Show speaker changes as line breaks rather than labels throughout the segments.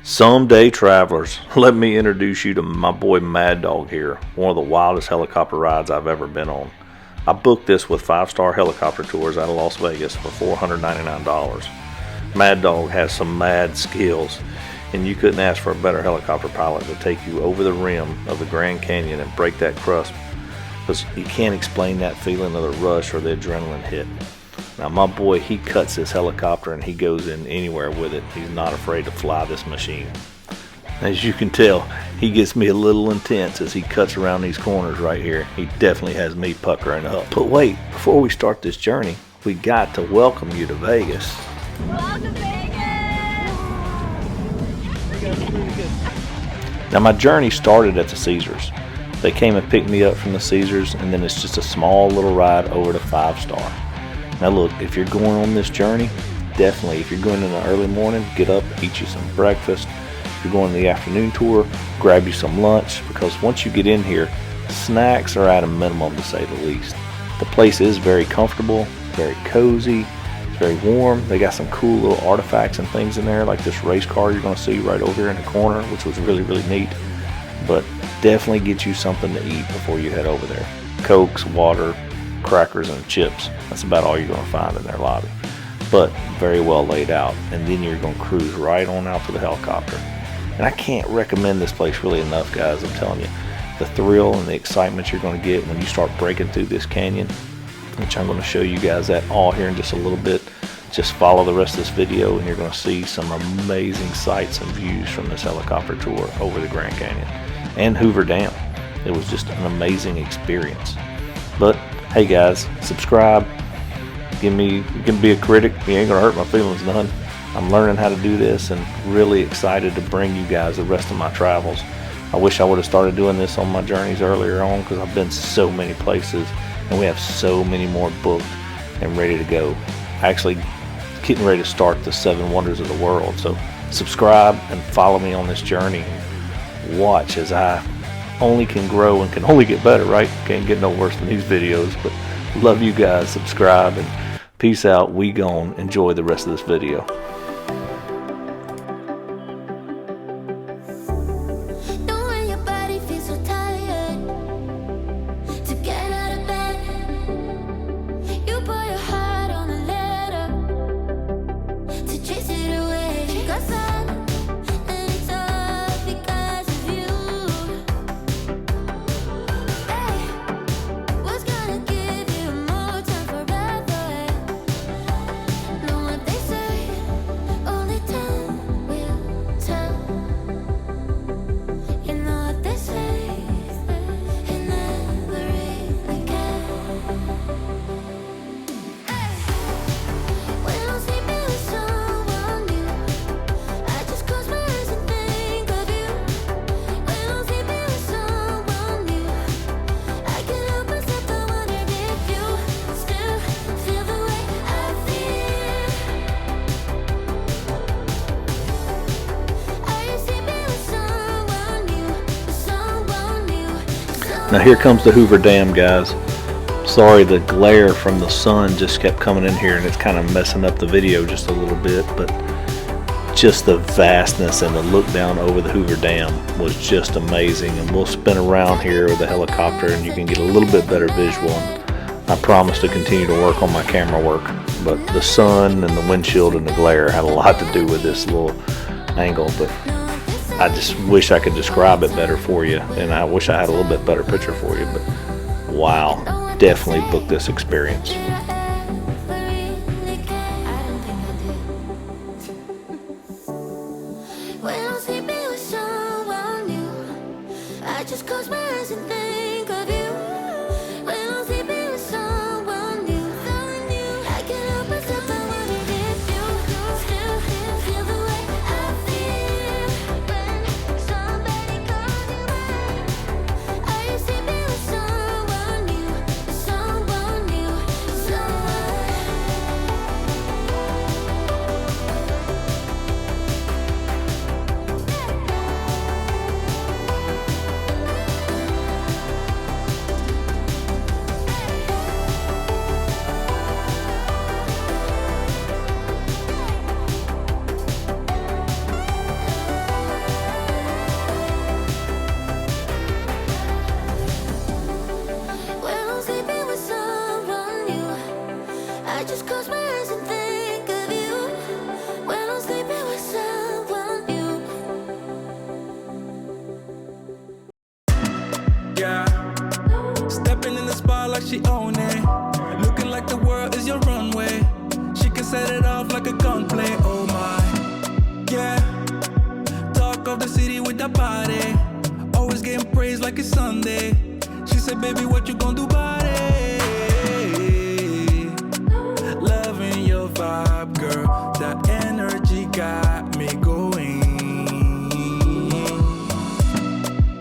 Someday travelers, let me introduce you to my boy Mad Dog here, one of the wildest helicopter rides I've ever been on. I booked this with 5-star helicopter tours out of Las Vegas for $499. Mad Dog has some mad skills, and you couldn't ask for a better helicopter pilot to take you over the rim of the Grand Canyon and break that crust, because you can't explain that feeling of the rush or the adrenaline hit. Now my boy, he cuts this helicopter and he goes in anywhere with it. He's not afraid to fly this machine. As you can tell, he gets me a little intense as he cuts around these corners right here. He definitely has me puckering up. But wait, before we start this journey, we got to welcome you to Vegas.
Welcome to Vegas!
Now my journey started at the Caesars. They came and picked me up from the Caesars, and then it's just a small little ride over to 5-star. Now look, if you're going on this journey, definitely, if you're going in the early morning, get up, eat you some breakfast. If you're going to the afternoon tour, grab you some lunch, because once you get in here, snacks are at a minimum, to say the least. The place is very comfortable, very cozy, it's very warm. They got some cool little artifacts and things in there, like this race car you're going to see right over here in the corner, which was really, really neat. But definitely get you something to eat before you head over there. Cokes, water, crackers, and chips. That's about all you're going to find in their lobby. But very well laid out. And then you're going to cruise right on out to the helicopter. And I can't recommend this place really enough, guys. I'm telling you, the thrill and the excitement you're going to get when you start breaking through this canyon, which I'm going to show you guys that all here in just a little bit. Just follow the rest of this video and you're going to see some amazing sights and views from this helicopter tour over the Grand Canyon and Hoover Dam. It was just an amazing experience. But hey guys, subscribe. You can be a critic. You ain't gonna hurt my feelings none. I'm learning how to do this and really excited to bring you guys the rest of my travels. I wish I would have started doing this on my journeys earlier on, because I've been so many places and we have so many more booked and ready to go. Actually getting ready to start the 7 wonders of the world. So subscribe and follow me on this journey. Watch as I only can grow and can only get better, right? Can't get no worse than these videos. But love you guys. Subscribe and peace out. We gone. Enjoy the rest of this video. Now here comes the Hoover Dam, guys. Sorry, the glare from the sun just kept coming in here and it's kind of messing up the video just a little bit, but just the vastness and the look down over the Hoover Dam was just amazing. And we'll spin around here with the helicopter and you can get a little bit better visual. And I promise to continue to work on my camera work, but the sun and the windshield and the glare had a lot to do with this little angle. But I just wish I could describe it better for you, and I wish I had a little bit better picture for you. But wow, definitely book this experience.
you can't play, oh my. Yeah, talk of the city with the body. Always getting praised like it's Sunday. She said, baby, what you gonna do about it? Loving your vibe, girl. That energy got me going.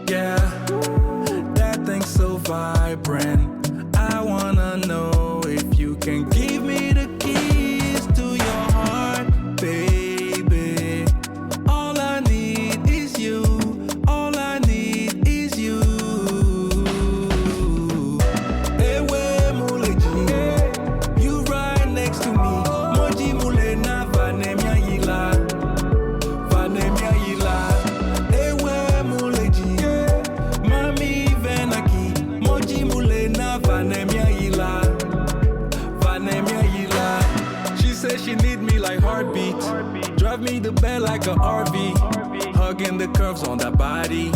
Yeah, that thing's so vibrant. I wanna know if you can give me the keys to your heart, baby. All I need is you. All I need is you. Ewe muleji, you right next to me. Moji mule na vanemia yila, vanemia yila. Ewe muleji, mami venaki. Moji mule na vanemia yila, vanemia yila. She says she need me like heartbeat. Drive me the bed like a RV. Hugging the curves on that body.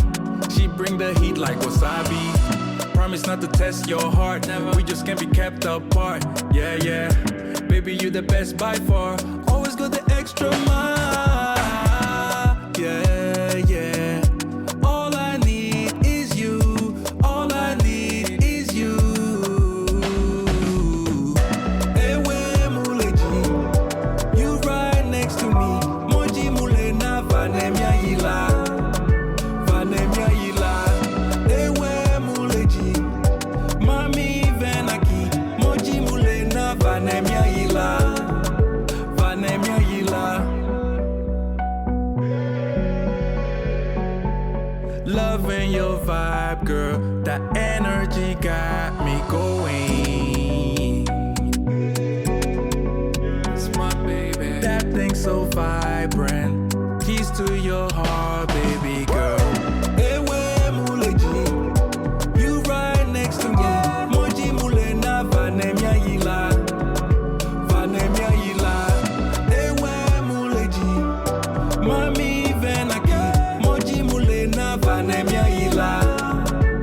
She bring the heat like wasabi. Promise not to test your heart. We just can't be kept apart. Yeah, yeah. Baby, you the best by far. Always good